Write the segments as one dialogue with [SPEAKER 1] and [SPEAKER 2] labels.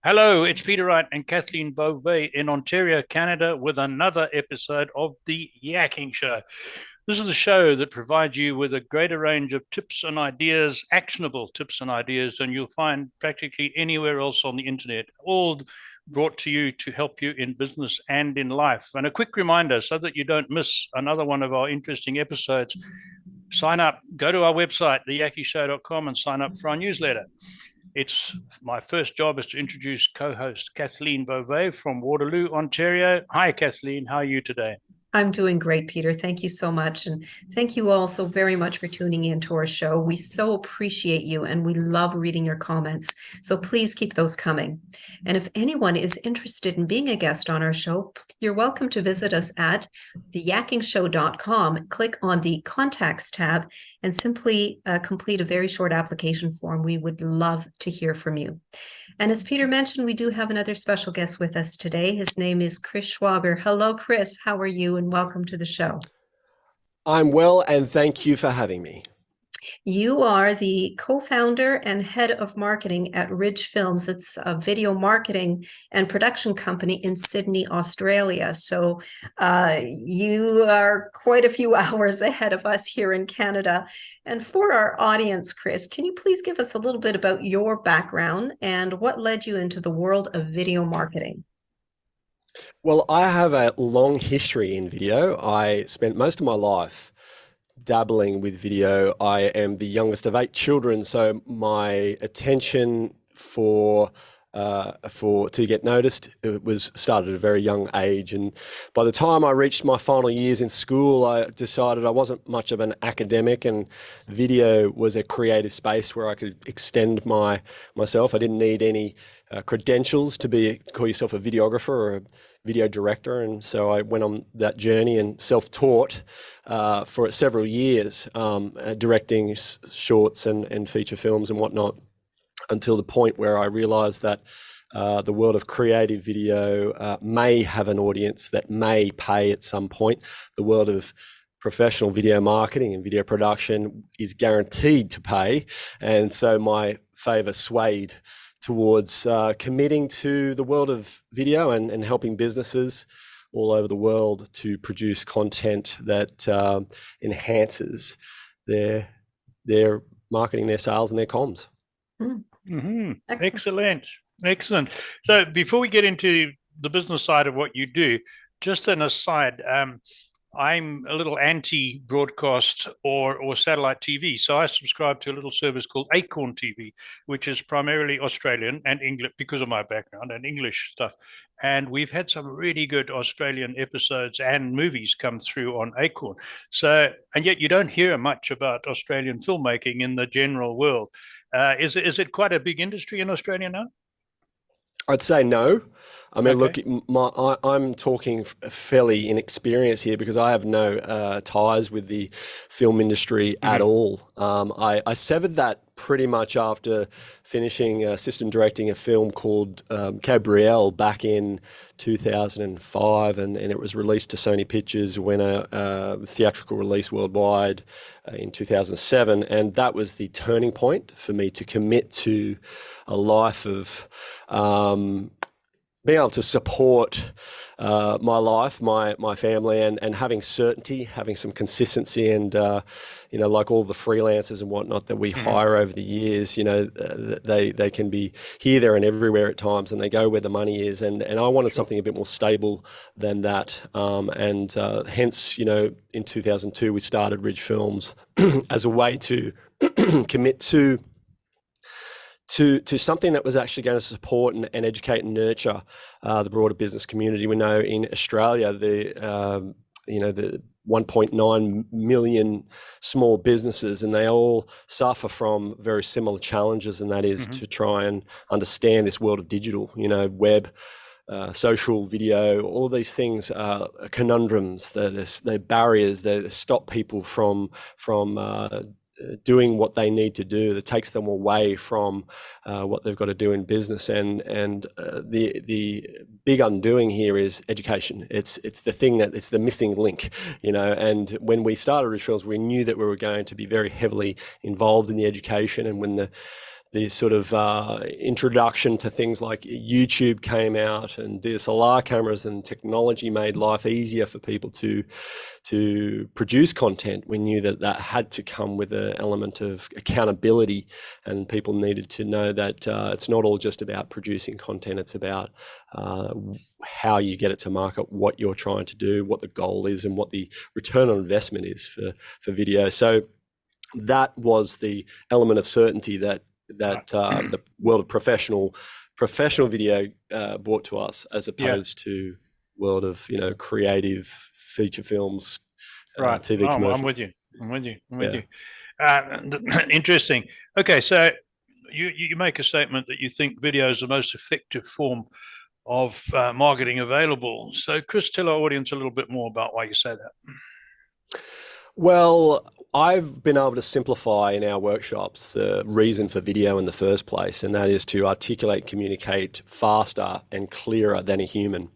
[SPEAKER 1] Hello, it's Peter Wright and Kathleen Beauvais in Ontario, Canada, with another episode of the Yakking Show. This is a show that provides you with a greater range of tips and ideas, actionable tips and ideas, than you'll find practically anywhere else on the internet, all brought to you to help you in business and in life. And a quick reminder so that you don't miss another one of our interesting episodes, sign up, go to our website, theyakkyshow.com, and sign up for our newsletter. It's my first job is to introduce co-host Kathleen Beauvais from Waterloo, Ontario. Hi, Kathleen. How are you today?
[SPEAKER 2] I'm doing great, Peter. Thank you so much. And thank you all so very much for tuning in to our show. We so appreciate you and we love reading your comments. So please keep those coming. And if anyone is interested in being a guest on our show, you're welcome to visit us at theyakkingshow.com. Click on the contacts tab and simply complete a very short application form. We would love to hear from you. And as Peter mentioned, we do have another special guest with us today. His name is Chris Schwager. Hello, Chris. How are you? And welcome to the show.
[SPEAKER 3] I'm well, and thank you for having me.
[SPEAKER 2] You are the co-founder and head of marketing at Ridge Films. It's a video marketing and production company in Sydney, Australia. So you are quite a few hours ahead of us here in Canada. And for our audience, Chris, can you please give us a little bit about your background and what led you into the world of video marketing?
[SPEAKER 3] Well, I have a long history in video. I spent most of my life dabbling with video. I am the youngest of 8 children, so my attention to get noticed, it was started at a very young age. And by the time I reached my final years in school, I decided I wasn't much of an academic, and video was a creative space where I could extend myself. I didn't need any credentials to call yourself a videographer or a video director. And so I went on that journey and self-taught for several years, directing shorts and feature films and whatnot, until the point where I realized that the world of creative video may have an audience that may pay at some point. The world of professional video marketing and video production is guaranteed to pay. And so my favor swayed towards committing to the world of video and helping businesses all over the world to produce content that enhances their marketing, their sales, and their comms.
[SPEAKER 1] Mm-hmm. Excellent. Excellent. So before we get into the business side of what you do, just an aside, I'm a little anti-broadcast or satellite TV. So I subscribe to a little service called Acorn TV, which is primarily Australian and English because of my background and English stuff. And we've had some really good Australian episodes and movies come through on Acorn. So, and yet you don't hear much about Australian filmmaking in the general world. Is it quite a big industry in Australia now?
[SPEAKER 3] I'd say no. I mean,
[SPEAKER 1] Okay.
[SPEAKER 3] look, I'm talking fairly inexperienced here because I have no ties with the film industry at all. I severed that pretty much after finishing assistant directing a film called Gabrielle back in 2005, and it was released to Sony Pictures, when a theatrical release worldwide in 2007, and that was the turning point for me to commit to a life of being able to support my life, my family, and having certainty, having some consistency, and like all the freelancers and whatnot that we hire over the years, they can be here, there, and everywhere at times, and they go where the money is, and I wanted something a bit more stable than that, and hence, in 2002 we started Ridge Films as a way to commit to something that was actually going to support and educate and nurture the broader business community. We know in Australia, the 1.9 million small businesses, and they all suffer from very similar challenges, and that is to try and understand this world of digital, web, social video, all these things are conundrums. They're barriers. They stop people from doing what they need to do, that takes them away from what they've got to do in business. And the big undoing here is education. It's the missing link, and when we started Ridge Films, we knew that we were going to be very heavily involved in the education. And when the the sort of introduction to things like YouTube came out, and DSLR cameras and technology made life easier for people to produce content. We knew that that had to come with an element of accountability, and people needed to know that it's not all just about producing content. It's about how you get it to market, what you're trying to do, what the goal is, and what the return on investment is for video. So that was the element of certainty that the world of professional video brought to us, as opposed to world of creative feature films, TV commercials.
[SPEAKER 1] I'm with you. Interesting. Okay, so you make a statement that you think video is the most effective form of marketing available. So, Chris, tell our audience a little bit more about why you say that.
[SPEAKER 3] Well, I've been able to simplify in our workshops the reason for video in the first place, and that is to articulate, communicate faster and clearer than a human.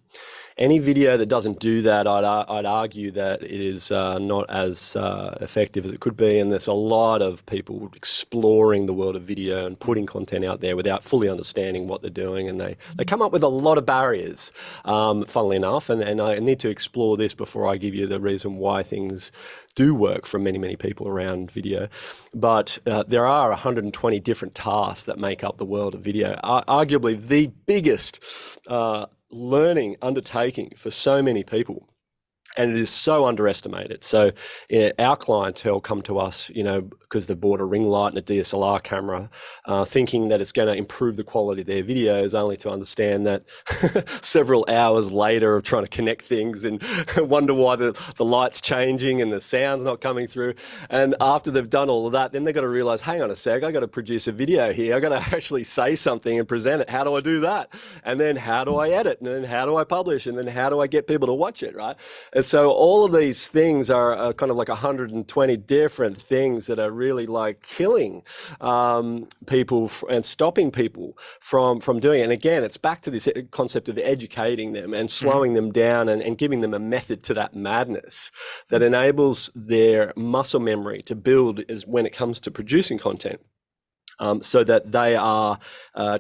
[SPEAKER 3] Any video that doesn't do that, I'd argue that it is not as effective as it could be. And there's a lot of people exploring the world of video and putting content out there without fully understanding what they're doing. And they come up with a lot of barriers, funnily enough. And I need to explore this before I give you the reason why things do work for many, many people around video. But there are 120 different tasks that make up the world of video. Arguably the biggest learning undertaking for so many people, and it is so underestimated. So our clientele come to us, because they've bought a ring light and a DSLR camera, thinking that it's going to improve the quality of their videos, only to understand that several hours later of trying to connect things and wonder why the light's changing and the sound's not coming through. And after they've done all of that, then they've got to realize, hang on a sec, I got to produce a video here. I got to actually say something and present it. How do I do that? And then how do I edit? And then how do I publish? And then how do I get people to watch it, right? And so all of these things are kind of like 120 different things that are really like killing people and stopping people from doing it. And again, it's back to this concept of educating them and slowing them down and giving them a method to that madness that enables their muscle memory to build when it comes to producing content. So that they are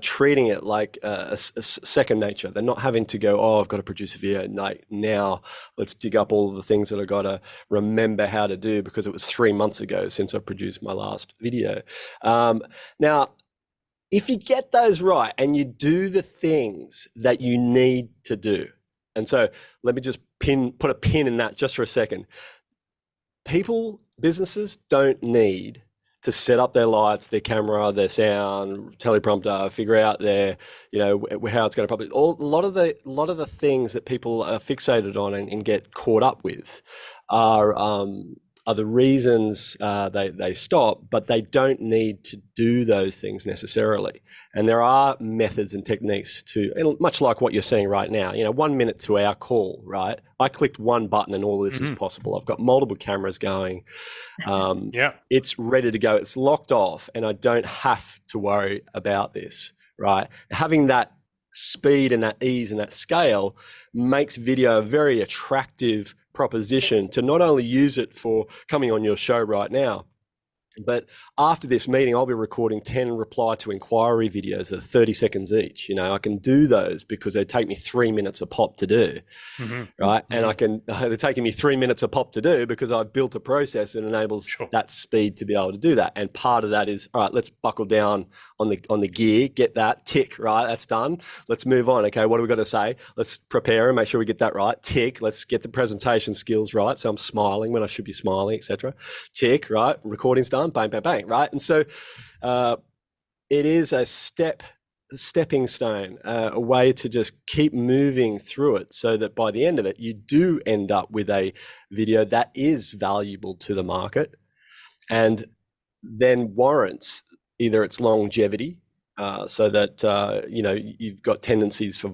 [SPEAKER 3] treating it like a second nature. They're not having to go, oh, I've got to produce a video now. Let's dig up all of the things that I've got to remember how to do because it was 3 months ago since I produced my last video. Now, if you get those right and you do the things that you need to do, and so let me just put a pin in that just for a second. Businesses don't need to set up their lights, their camera, their sound, teleprompter, figure out their, how it's going to probably. A lot of the things that people are fixated on and get caught up with are the reasons they stop, but they don't need to do those things necessarily. And there are methods and techniques much like what you're seeing right now. 1 minute to our call, right? I clicked one button and all this is possible. I've got multiple cameras going. It's ready to go. It's locked off, and I don't have to worry about this, right? Having that speed and that ease and that scale makes video a very attractive proposition to not only use it for coming on your show right now, but after this meeting, I'll be recording 10 reply to inquiry videos that are 30 seconds each. I can do those because they take me 3 minutes a pop to do, right? And they're taking me 3 minutes a pop to do because I've built a process that enables that speed to be able to do that. And part of that is, all right, let's buckle down on the gear, get that, tick, right? That's done. Let's move on. Okay, what do we got to say? Let's prepare and make sure we get that right. Tick. Let's get the presentation skills right. So I'm smiling when I should be smiling, etc. Tick, right? Recording's done. Bang, bang, bang, right? And so it is a stepping stone, a way to just keep moving through it so that by the end of it, you do end up with a video that is valuable to the market and then warrants either its longevity, so that you've got tendencies for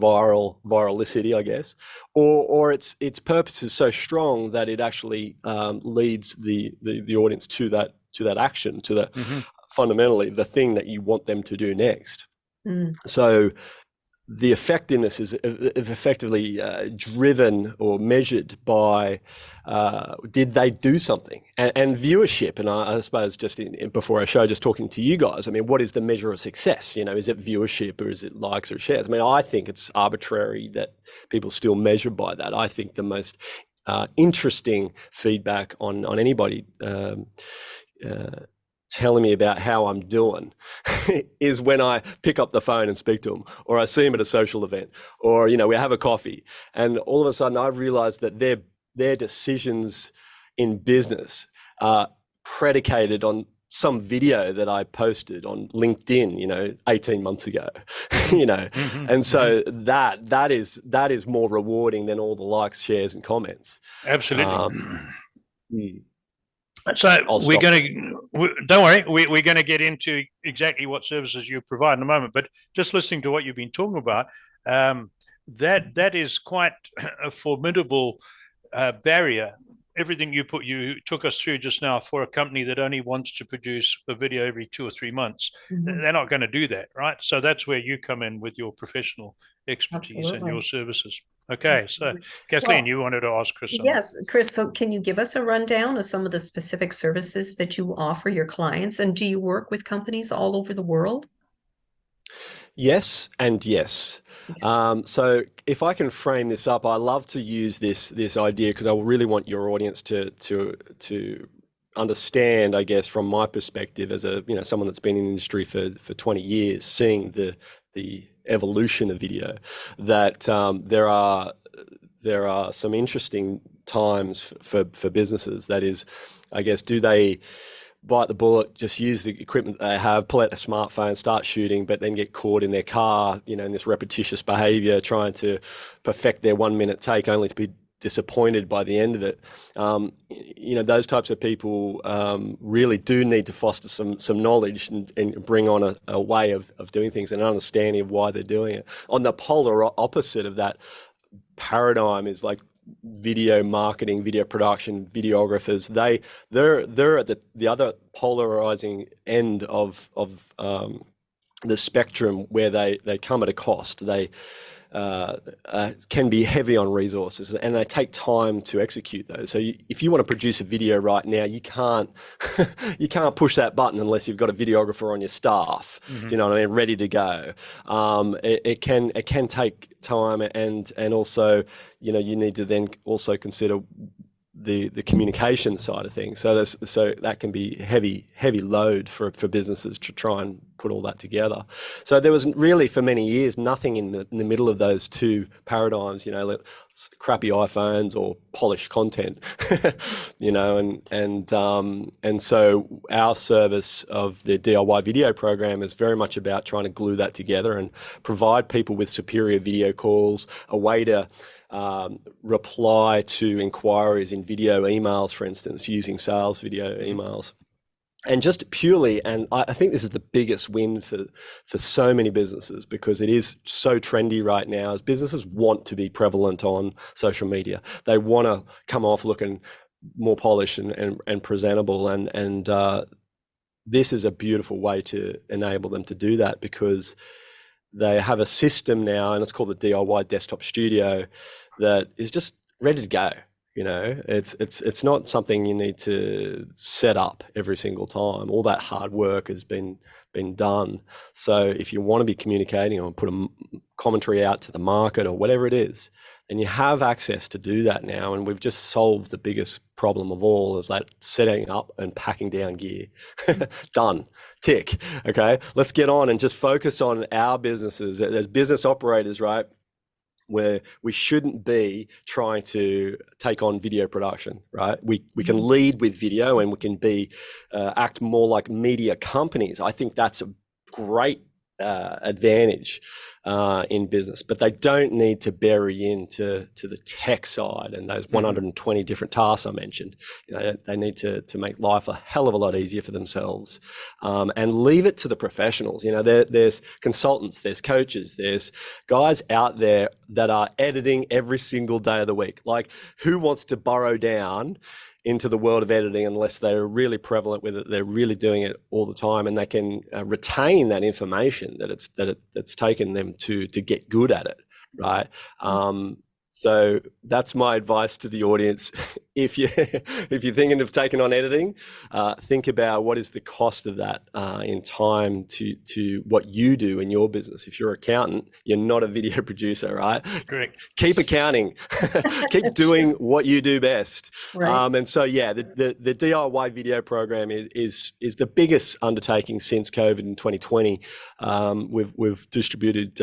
[SPEAKER 3] viralicity, I guess, or its purpose is so strong that it actually leads the audience to that action, to that fundamentally the thing that you want them to do next. So the effectiveness is effectively driven or measured by did they do something, and viewership. And I suppose just before our show, just talking to you guys, I mean, what is the measure of success? Is it viewership or is it likes or shares? I mean, I think it's arbitrary that people still measure by that. I think the most interesting feedback on anybody telling me about how I'm doing is when I pick up the phone and speak to them, or I see them at a social event, or we have a coffee, and all of a sudden I've realized that their decisions in business are predicated on some video that I posted on LinkedIn 18 months ago. And so that is more rewarding than all the likes, shares and comments.
[SPEAKER 1] Absolutely. So we're going to, don't worry, we're going to get into exactly what services you provide in a moment, but just listening to what you've been talking about, that is quite a formidable barrier. Everything you took us through just now for a company that only wants to produce a video every 2 or 3 months, they're not going to do that, right? So that's where you come in with your professional expertise and your services. Okay, so Kathleen, you wanted to ask Chris something.
[SPEAKER 2] Yes, Chris, so can you give us a rundown of some of the specific services that you offer your clients, and do you work with companies all over the world?
[SPEAKER 3] Yes and yes. So if I can frame this up, I love to use this idea because I really want your audience to understand, I guess, from my perspective as someone that's been in the industry for 20 years, seeing the evolution of video, that there are some interesting times for businesses. That is, I guess, do they bite the bullet, just use the equipment they have, pull out a smartphone, start shooting, but then get caught in their car, in this repetitious behavior, trying to perfect their 1 minute take, only to be disappointed by the end of it. Those types of people really do need to foster some knowledge and bring on a way of doing things and an understanding of why they're doing it. On the polar opposite of that paradigm is like video marketing, video production, videographers. They're at the other polarizing end of the spectrum, where they come at a cost. They can be heavy on resources, and they take time to execute those. So if you want to produce a video right now, you can't push that button unless you've got a videographer on your staff. Do you know what I mean? Ready to go. It can take time, and also you need to then also consider the communication side of things. So that can be heavy load for businesses to try and put all that together. So there was really, for many years, nothing in the middle of those two paradigms, crappy iPhones or polished content, and so our service of the DIY video program is very much about trying to glue that together and provide people with superior video calls, a way to reply to inquiries in video emails, for instance, using sales video emails. And just purely, and I think this is the biggest win for so many businesses, because it is so trendy right now, as businesses want to be prevalent on social media. They want to come off looking more polished and presentable, and this is a beautiful way to enable them to do that, because they have a system now, and it's called the DIY Desktop Studio, that is just ready to go. It's not something you need to set up every single time. All that hard work has been done. So if you want to be communicating or put a commentary out to the market or whatever it is, then you have access to do that now. And we've just solved the biggest problem of all, is that setting up and packing down gear. Done. Tick. Okay. Let's get on and just focus on our businesses as business operators, right? Where we shouldn't be trying to take on video production, right? We can lead with video, and we can act more like media companies. I think that's a great advantage in business, but they don't need to bury into the tech side and those 120 different tasks I mentioned. They need to make life a hell of a lot easier for themselves, and leave it to the professionals. There's consultants, there's coaches, there's guys out there that are editing every single day of the week. Like, who wants to burrow down into the world of editing unless they're really prevalent with it. They're really doing it all the time, and they can retain that information that's taken them to get good at it, right? So that's my advice to the audience. If you're thinking of taking on editing, think about what is the cost of that in time to what you do in your business. If you're an accountant, you're not a video producer, right?
[SPEAKER 1] Correct.
[SPEAKER 3] Keep accounting. Keep doing what you do best.
[SPEAKER 2] Right.
[SPEAKER 3] And so, yeah, the DIY video program is the biggest undertaking since COVID in 2020. We've distributed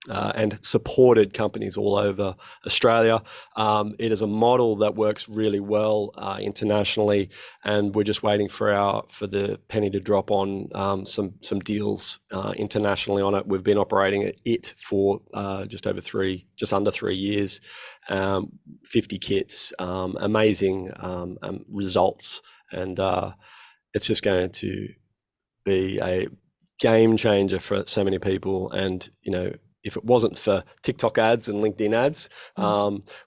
[SPEAKER 3] and supported companies all over Australia. It is a model that works really well internationally, and we're just waiting for the penny to drop on some deals internationally on it. We've been operating it for just under 3 years, 50 kits, amazing results, and it's just going to be a game changer for so many people. And if it wasn't for TikTok ads and LinkedIn ads,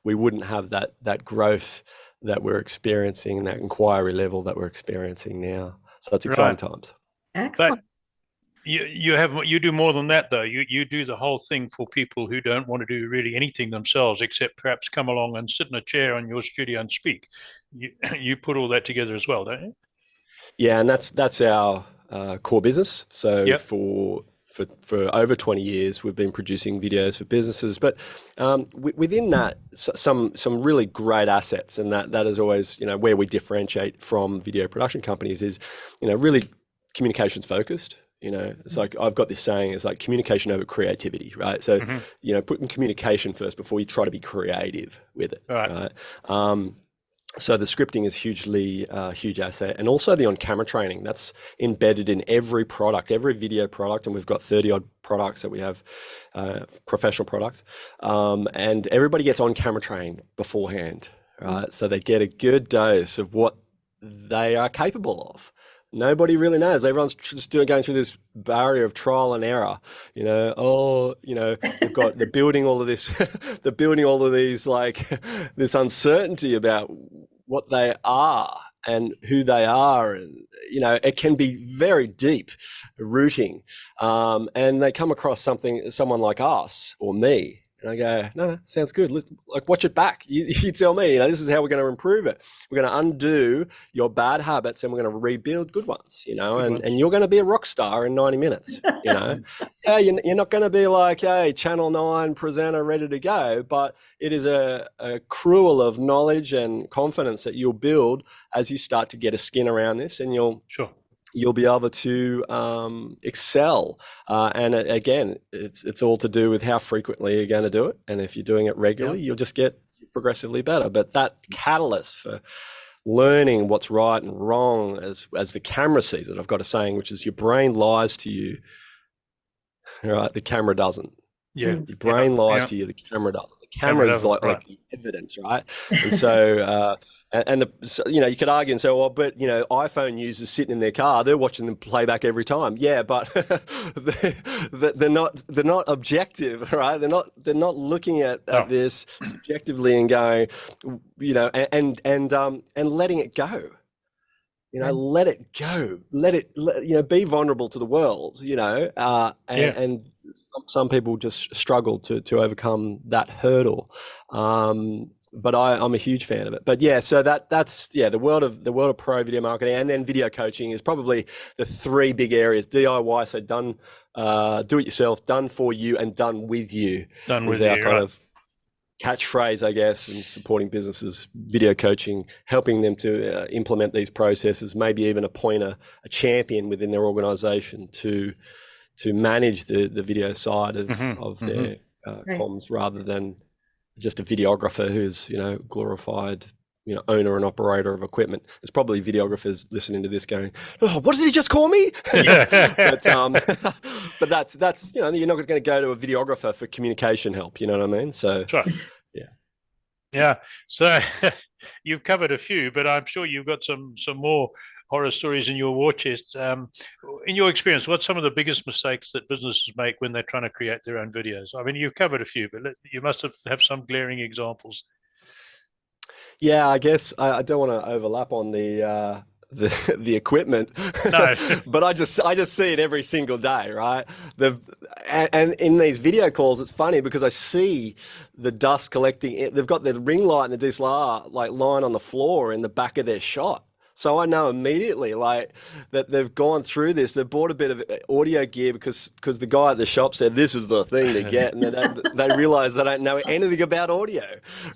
[SPEAKER 3] we wouldn't have that growth that we're experiencing and that inquiry level that we're experiencing now. So it's exciting times.
[SPEAKER 2] Excellent.
[SPEAKER 1] But you do more than that, though. You do the whole thing for people who don't want to do really anything themselves, except perhaps come along and sit in a chair in your studio and speak. You put all that together as well, don't you?
[SPEAKER 3] Yeah, and that's our core business. So
[SPEAKER 1] Yep.
[SPEAKER 3] for over 20 years, we've been producing videos for businesses. But within that, some really great assets, and that is always where we differentiate from video production companies is really communications focused. It's like I've got this saying, it's like communication over creativity, right? So putting communication first before you try to be creative with it, right? So the scripting is huge asset, and also the on-camera training that's embedded in every product, every video product, and we've got 30 odd products that we have, professional products, and everybody gets on-camera training beforehand, right? So they get a good dose of what they are capable of. Nobody really knows. Everyone's just going through this barrier of trial and error. They're building all of this, they're building all of these, like this uncertainty about what they are and who they are. And, it can be very deep rooting. And they come across someone like us or me. And I go, no, sounds good. Let's watch it back. You tell me, this is how we're going to improve it. We're going to undo your bad habits and we're going to rebuild good ones, and you're going to be a rock star in 90 minutes, Yeah, you're not going to be like, hey, Channel 9 presenter ready to go, but it is a accrual of knowledge and confidence that you'll build as you start to get a skin around this, and you'll be able to excel. And again, it's all to do with how frequently you're going to do it. And if you're doing it regularly, you'll just get progressively better. But that catalyst for learning what's right and wrong as the camera sees it, I've got a saying, which is your brain lies to you, right? The camera doesn't.
[SPEAKER 1] Yeah.
[SPEAKER 3] Your brain lies to you, the camera doesn't. The camera is like the evidence, right? And so, you could argue and say, well, but iPhone users sitting in their car, they're watching them playback every time. Yeah, but they're not objective, right? They're not looking at this subjectively and going, and letting it go. Let it go. Let it, be vulnerable to the world, and some people just struggle to overcome that hurdle. But I'm a huge fan of it. But yeah, so that's the world of pro video marketing, and then video coaching is probably the three big areas. DIY, so done, do it yourself, done for you, and done with you.
[SPEAKER 1] Done with
[SPEAKER 3] our
[SPEAKER 1] you,
[SPEAKER 3] kind of catchphrase, I guess, and supporting businesses, video coaching, helping them to implement these processes, maybe even appoint a champion within their organization to manage the video side of their comms, rather than just a videographer who's glorified owner and operator of equipment. There's probably videographers listening to this going, oh, what did he just call me? but that's you're not going to go to a videographer for communication help, you know what I mean? So
[SPEAKER 1] that's right. Yeah. So you've covered a few, but I'm sure you've got some more horror stories in your war chest. In your experience, what's some of the biggest mistakes that businesses make when they're trying to create their own videos? I mean, you've covered a few, but you must have some glaring examples.
[SPEAKER 3] Yeah, I guess I don't want to overlap on the equipment,
[SPEAKER 1] No.
[SPEAKER 3] but I just see it every single day, right? And in these video calls, it's funny because I see the dust collecting. They've got the ring light and the DSLR like lying on the floor in the back of their shot. So I know immediately, like, that they've gone through this. They've bought a bit of audio gear because the guy at the shop said this is the thing to get, and they realize they don't know anything about audio,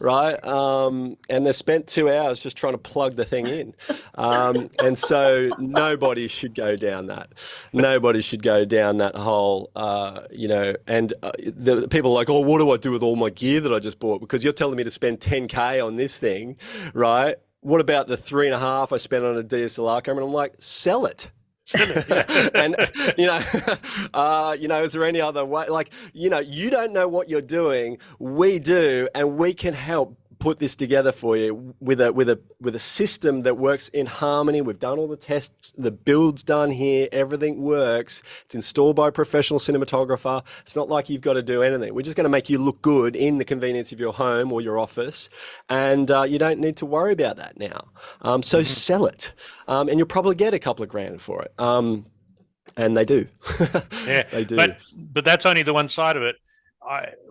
[SPEAKER 3] right? And they spent 2 hours just trying to plug the thing in, and so nobody should go down that. Nobody should go down that hole, And the people are like, oh, what do I do with all my gear that I just bought? Because you're telling me to spend 10K on this thing, right? What about the 3.5 I spent on a DSLR camera? And I'm like, sell it. And is there any other way? Like, you don't know what you're doing. We do, and we can help put this together for you with a system that works in harmony. We've done all the tests, the build's done here, everything works. It's installed by a professional cinematographer. It's not like you've got to do anything. We're just going to make you look good in the convenience of your home or your office, and you don't need to worry about that now. So sell it, and you'll probably get a couple of grand for it. And they do.
[SPEAKER 1] Yeah,
[SPEAKER 3] they do.
[SPEAKER 1] But that's only the one side of it.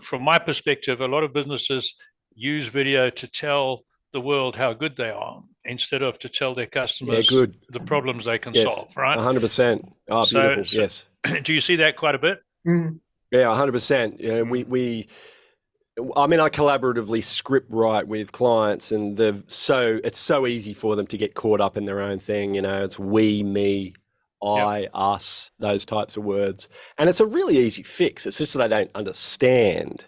[SPEAKER 1] From my perspective, a lot of businesses use video to tell the world how good they are instead of to tell their customers the problems they can solve, right?
[SPEAKER 3] 100%. Oh, beautiful. Yes.
[SPEAKER 1] Do you see that quite a bit?
[SPEAKER 2] Mm.
[SPEAKER 3] Yeah, 100%. I collaboratively script write with clients, and it's so easy for them to get caught up in their own thing. It's we, me, I, us, those types of words. And it's a really easy fix. It's just that they don't understand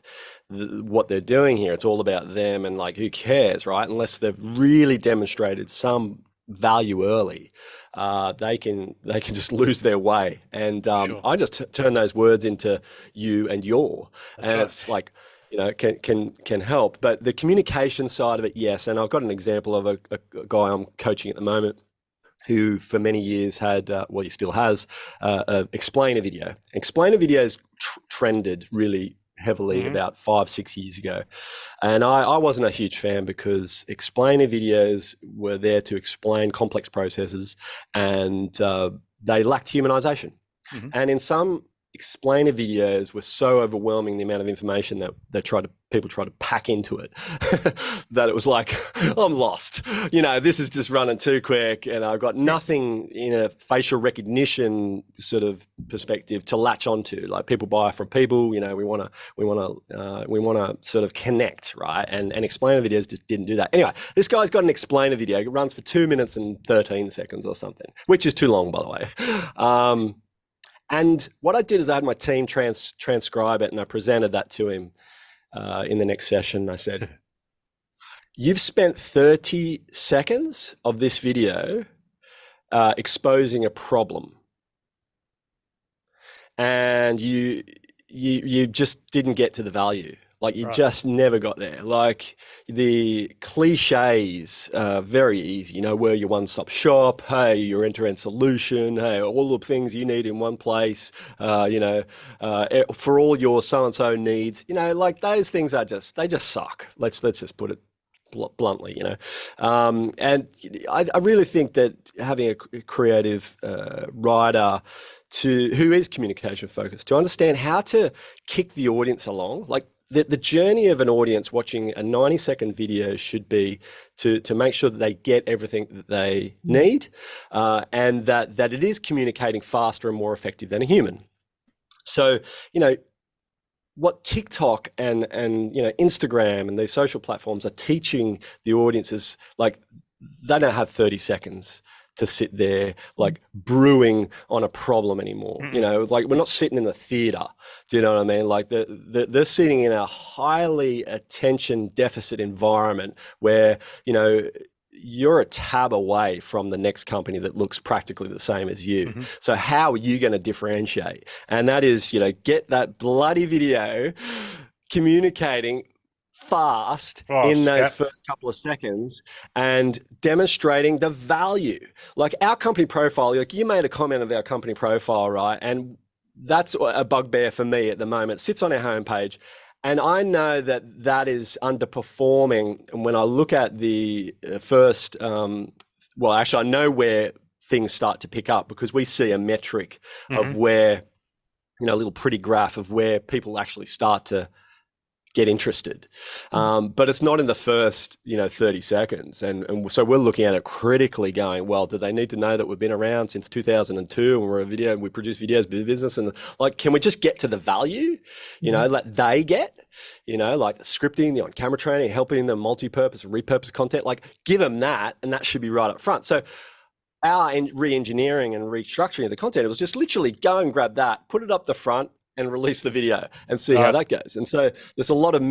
[SPEAKER 3] what they're doing here. It's all about them, and like, who cares, right? Unless they've really demonstrated some value early, they can just lose their way. And
[SPEAKER 1] Sure.
[SPEAKER 3] I just turn those words into you and your,
[SPEAKER 1] That's
[SPEAKER 3] and
[SPEAKER 1] right.
[SPEAKER 3] it's like, can help. But the communication side of it, yes. And I've got an example of a guy I'm coaching at the moment who for many years had, he still has, explainer video. Explainer videos trended really heavily about 5-6 years ago. And I wasn't a huge fan because explainer videos were there to explain complex processes, and they lacked humanization. And in some explainer videos were so overwhelming, the amount of information that people try to pack into it, that it was like, I'm lost. This is just running too quick, and I've got nothing in a facial recognition sort of perspective to latch onto. Like, people buy from people. We want to sort of connect, right? And explainer videos just didn't do that. Anyway, this guy's got an explainer video. It runs for 2 minutes and 13 seconds or something, which is too long, by the way. And what I did is I had my team transcribe it, and I presented that to him in the next session. I said, you've spent 30 seconds of this video exposing a problem, and you just didn't get to the value. Like, you just never got there. Like, the cliches are very easy. We're your one-stop shop. Hey, your end-to-end solution. Hey, all the things you need in one place. For all your so-and-so needs. Like, those things they just suck. Let's just put it bluntly. And I really think that having a creative writer who is communication focused, to understand how to kick the audience along, like, the journey of an audience watching a 90-second video should be to make sure that they get everything that they need, and that it is communicating faster and more effective than a human. So, what TikTok and Instagram and these social platforms are teaching the audiences, like, they don't have 30 seconds to sit there like brewing on a problem anymore. Like, we're not sitting in the theater. Do you know what I mean? Like, they're sitting in a highly attention deficit environment where, you're a tab away from the next company that looks practically the same as you. So how are you going to differentiate? And that is, get that bloody video communicating fast in those first couple of seconds and demonstrating the value. Like, our company profile, like, you made a comment of our company profile, right? And that's a bugbear for me at the moment. It sits on our homepage, And I know that that is underperforming. And when I look at the first, well, actually, I know where things start to pick up, because we see a metric of where, a little pretty graph of where people actually start to get interested. But it's not in the first, 30 seconds. And so we're looking at it critically going, well, do they need to know that we've been around since 2002 and we're a video and we produce videos, business, and like, can we just get to the value, that they get, like the scripting, the on-camera training, helping them multi-purpose, repurpose content, like give them that, and that should be right up front. So our re-engineering and restructuring of the content, it was just literally go and grab that, put it up the front, and release the video and see how that goes. And so there's a lot of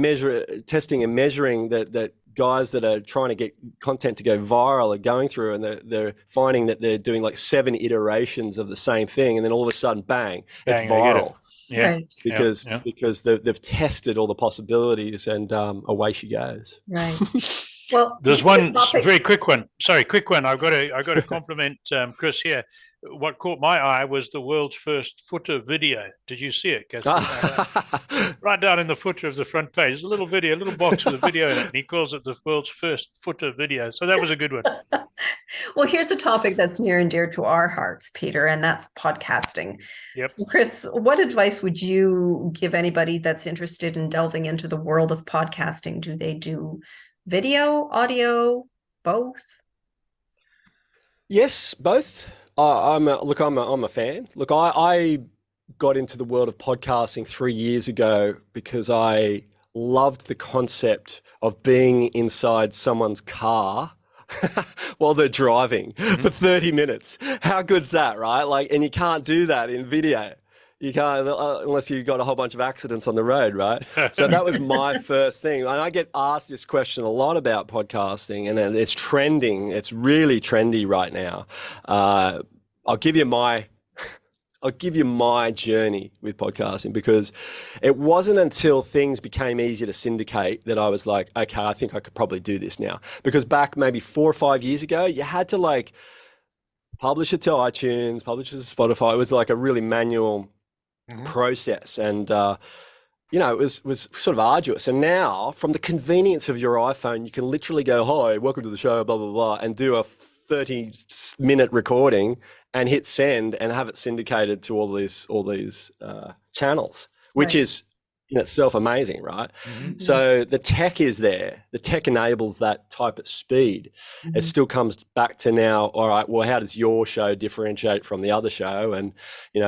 [SPEAKER 3] testing and measuring that guys that are trying to get content to go viral are going through, and they're finding that they're doing like 7 iterations of the same thing, and then all of a sudden, bang, it's viral. Because they've tested all the possibilities, and away she goes.
[SPEAKER 2] Right. Well,
[SPEAKER 1] there's one very quick one. Sorry, quick one. I've got to compliment Chris here. What caught my eye was the world's first footer video. Did you see it, Kathleen? Right down in the footer of the front page, there's a little video, a little box with a video in it, and he calls it the world's first footer video. So that was a good one.
[SPEAKER 2] Well, here's a topic that's near and dear to our hearts, Peter, and that's podcasting.
[SPEAKER 1] Yep.
[SPEAKER 2] So, Chris, what advice would you give anybody that's interested in delving into the world of podcasting? Do they do video, audio, both?
[SPEAKER 3] Yes, both. I'm a fan. Look, I got into the world of podcasting 3 years ago because I loved the concept of being inside someone's car while they're driving for 30 minutes. How good's that, right? Like, and you can't do that in video. You can't, unless you've got a whole bunch of accidents on the road, right? So that was my first thing. And I get asked this question a lot about podcasting, and it's trending. It's really trendy right now. I'll give you my journey with podcasting, because it wasn't until things became easier to syndicate that I was like, okay, I think I could probably do this now. Because back maybe 4 or 5 years ago, you had to like publish it to iTunes, publish it to Spotify. It was like a really manual process, and it was sort of arduous. And now, from the convenience of your iPhone, you can literally go, hi, welcome to the show, blah blah blah, and do a 30-minute recording and hit send and have it syndicated to all these channels, which is in itself amazing, right? So the tech is there. The tech enables that type of speed. It still comes back to now, all right, well, how does your show differentiate from the other show? And,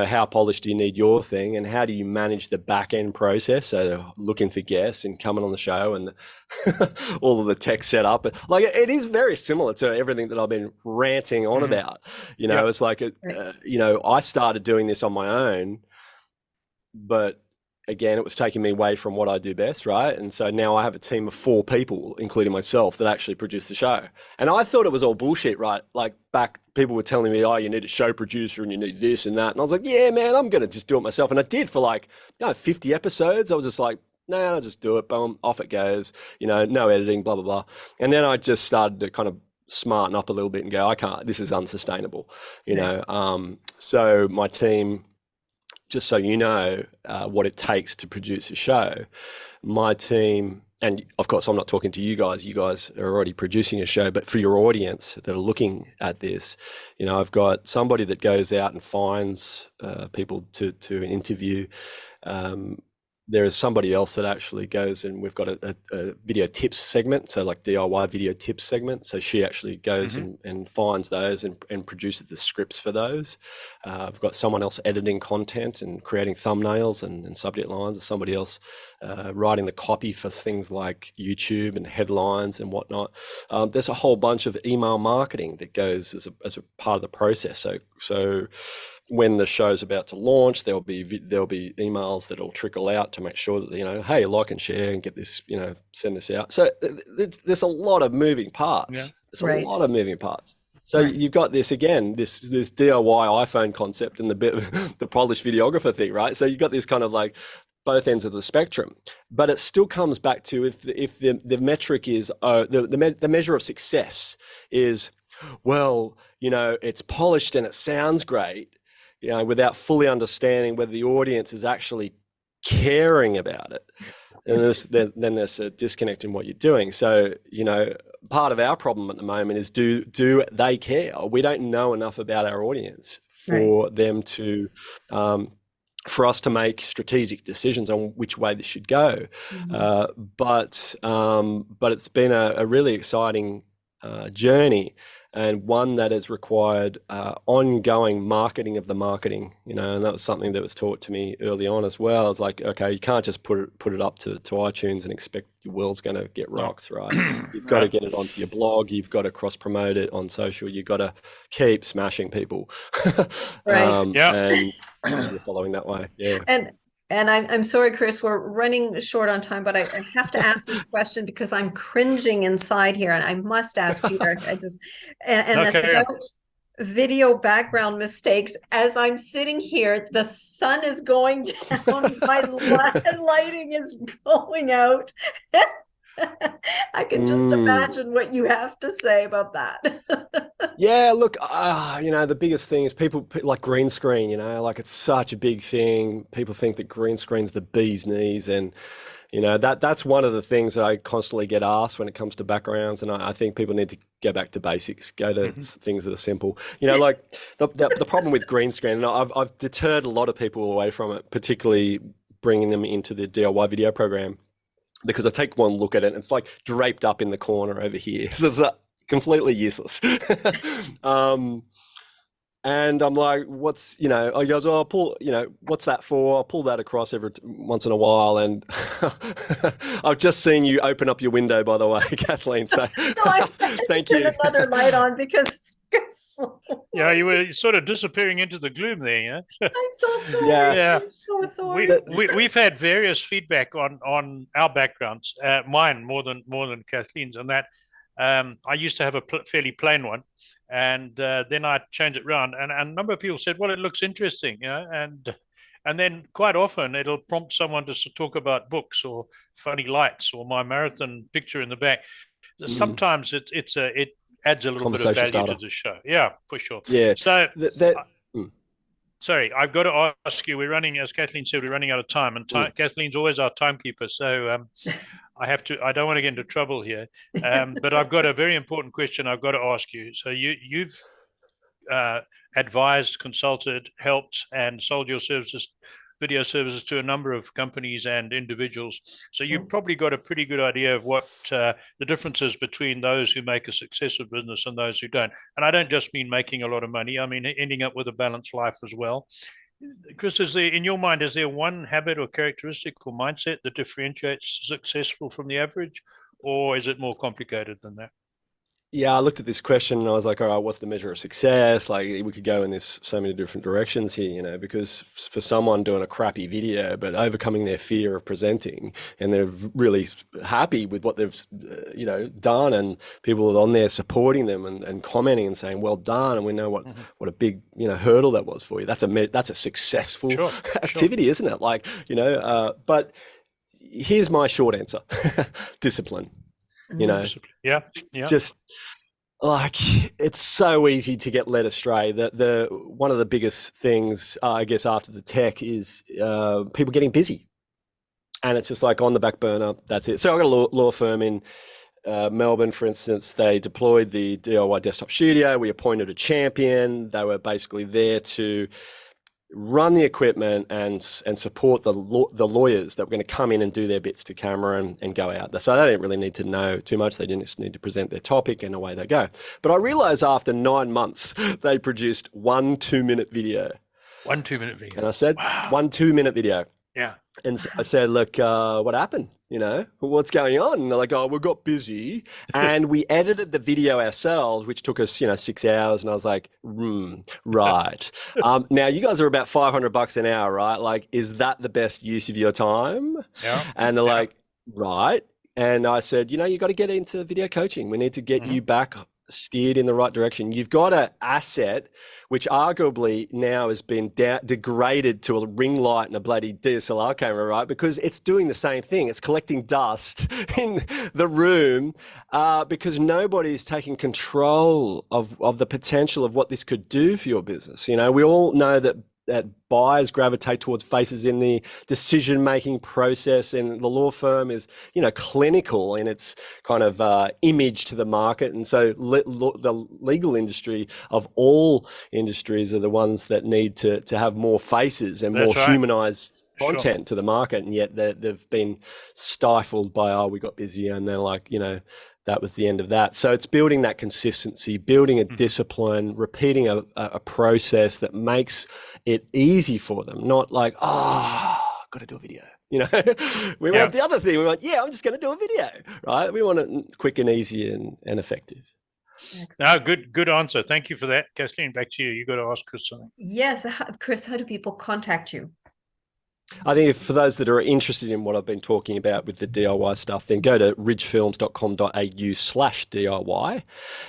[SPEAKER 3] how polished do you need your thing? And how do you manage the back end process? So looking for guests and coming on the show and all of the tech set up. Like, it is very similar to everything that I've been ranting on about. It's like, I started doing this on my own, but again, it was taking me away from what I do best, right? And so now I have a team of 4 people, including myself, that actually produce the show. And I thought it was all bullshit, right? Like, back, people were telling me, oh, you need a show producer and you need this and that. And I was like, yeah, man, I'm going to just do it myself. And I did for 50 episodes. I was just like, no, I'll just do it. Boom, off it goes. No editing, blah, blah, blah. And then I just started to kind of smarten up a little bit and go, this is unsustainable, So my team, just so you know what it takes to produce a show, my team, and of course I'm not talking to you guys are already producing a show, but for your audience that are looking at this, I've got somebody that goes out and finds people to interview. There is somebody else that actually goes, and we've got a video tips segment, so like DIY video tips segment. So she actually goes and finds those and produces the scripts for those. I've got someone else editing content and creating thumbnails and subject lines, and somebody else writing the copy for things like YouTube and headlines and whatnot. There's a whole bunch of email marketing that goes as a part of the process. So when the show's about to launch, there'll be emails that'll trickle out to make sure that, hey, like and share and get this, send this out. So there's a lot of moving parts.
[SPEAKER 1] Yeah.
[SPEAKER 3] There's a lot of moving parts. So you've got this again, this DIY iPhone concept and the polished videographer thing, right? So you've got this kind of like both ends of the spectrum, but it still comes back to if the metric is the measure of success is, well, it's polished and it sounds great, without fully understanding whether the audience is actually caring about it, and then there's a disconnect in what you're doing. So, part of our problem at the moment is do they care? We don't know enough about our audience for them to for us to make strategic decisions on which way this should go. But it's been a really exciting journey, and one that has required ongoing marketing of the marketing, and that was something that was taught to me early on as well. It's like, okay, you can't just put it up to iTunes and expect your world's going to get rocked, right? You've got to get it onto your blog. You've got to cross promote it on social. You've got to keep smashing people, and you're following that way. Yeah.
[SPEAKER 2] And I'm sorry, Chris, we're running short on time, but I have to ask this question because I'm cringing inside here, and I must ask Peter. It's about video background mistakes. As I'm sitting here, the sun is going down, my lighting is going out. I can just imagine what you have to say about that.
[SPEAKER 3] Yeah, look, the biggest thing is people like green screen, like it's such a big thing. People think that green screen's the bee's knees, and that's one of the things that I constantly get asked when it comes to backgrounds. And I think people need to go back to basics, go to things that are simple. Like the problem with green screen, and I've deterred a lot of people away from it, particularly bringing them into the DIY video program, because I take one look at it and it's like draped up in the corner over here. So it's completely useless. And I'm like, what's, he goes, oh, I'll pull, what's that for? I'll pull that across every once in a while. And I've just seen you open up your window, by the way, Kathleen. So thank you.
[SPEAKER 2] Another light on because it's
[SPEAKER 1] yeah, you were sort of disappearing into the gloom there. Yeah.
[SPEAKER 2] I'm so sorry.
[SPEAKER 3] Yeah.
[SPEAKER 2] I'm so sorry.
[SPEAKER 1] We've had various feedback on our backgrounds, mine more than Kathleen's, and that I used to have a fairly plain one. And then I changed it around, and a number of people said, well, it looks interesting, and then quite often it'll prompt someone to talk about books or funny lights or my marathon picture in the back. Sometimes it adds a little bit of value to the show. Yeah, for sure.
[SPEAKER 3] Yeah.
[SPEAKER 1] So sorry, I've got to ask you, we're running, as Kathleen said, we're running out of time, and Kathleen's always our timekeeper. So I don't want to get into trouble here, but I've got a very important question I've got to ask you. So you've advised, consulted, helped, and sold your services, video services, to a number of companies and individuals. So you've probably got a pretty good idea of what the differences between those who make a success of business and those who don't. And I don't just mean making a lot of money. I mean ending up with a balanced life as well. Chris, in your mind, is there one habit or characteristic or mindset that differentiates successful from the average, or is it more complicated than that?
[SPEAKER 3] Yeah, I looked at this question and I was like, all right, what's the measure of success? Like, we could go in this so many different directions here, because for someone doing a crappy video but overcoming their fear of presenting, and they're really happy with what they've done, and people are on there supporting them and commenting and saying well done, and we know what a big hurdle that was for you. That's a successful activity, isn't it? Like, but here's my short answer. Discipline. Just like, it's so easy to get led astray. The one of the biggest things, I guess, after the tech is people getting busy, and it's just like on the back burner. That's it. So I got a law firm in Melbourne, for instance. They deployed the DIY desktop studio. We appointed a champion. They were basically there to run the equipment and support the lawyers that were going to come in and do their bits to camera and go out. So they didn't really need to know too much. They didn't just need to present their topic, and away they go. But I realized after 9 months, they produced 1 2-minute video.
[SPEAKER 1] 1 2-minute video.
[SPEAKER 3] And I said, wow. 1 2-minute video.
[SPEAKER 1] Yeah.
[SPEAKER 3] And so I said, look, what happened? What's going on? And they're like, oh, we got busy. And we edited the video ourselves, which took us, 6 hours. And I was like, right. Now, you guys are about $500 an hour, right? Like, is that the best use of your time?
[SPEAKER 1] Yeah.
[SPEAKER 3] And they're like, right. And I said, you got to get into video coaching. We need to get you back steered in the right direction. You've got an asset which arguably now has been degraded to a ring light and a bloody DSLR camera, right? Because it's doing the same thing. It's collecting dust in the room because nobody's taking control of the potential of what this could do for your business. We all know that that buyers gravitate towards faces in the decision-making process, and the law firm is, clinical in its kind of image to the market. And so the legal industry of all industries are the ones that need to have more faces and more humanized content to the market, and yet they've been stifled by, we got busier, and they're like, that was the end of that. So it's building that consistency, building a discipline, repeating a process that makes it easy for them, not like, got to do a video. We want the other thing. We want, I'm just going to do a video, right? We want it quick and easy and effective.
[SPEAKER 1] No, good answer. Thank you for that. Kathleen, back to you. You got to ask Chris something.
[SPEAKER 2] Yes. Chris, how do people contact you?
[SPEAKER 3] I think for those that are interested in what I've been talking about with the DIY stuff, then go to ridgefilms.com.au/DIY,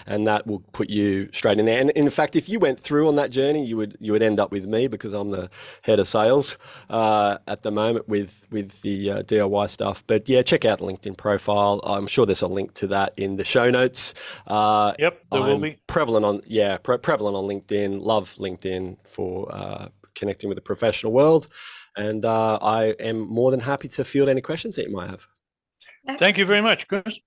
[SPEAKER 3] and that will put you straight in there. And in fact, if you went through on that journey, you would end up with me, because I'm the head of sales at the moment with the DIY stuff. But yeah, check out the LinkedIn profile. I'm sure there's a link to that in the show notes.
[SPEAKER 1] There will be.
[SPEAKER 3] Prevalent on LinkedIn. Love LinkedIn for connecting with the professional world. And I am more than happy to field any questions that you might have.
[SPEAKER 2] Excellent.
[SPEAKER 1] Thank you very much, Chris.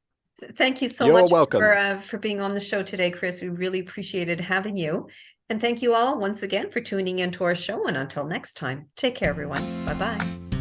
[SPEAKER 2] Thank you so
[SPEAKER 3] You're
[SPEAKER 2] much
[SPEAKER 3] welcome.
[SPEAKER 2] for being on the show today, Chris. We really appreciated having you. And thank you all once again for tuning into our show. And until next time, take care, everyone. Bye-bye.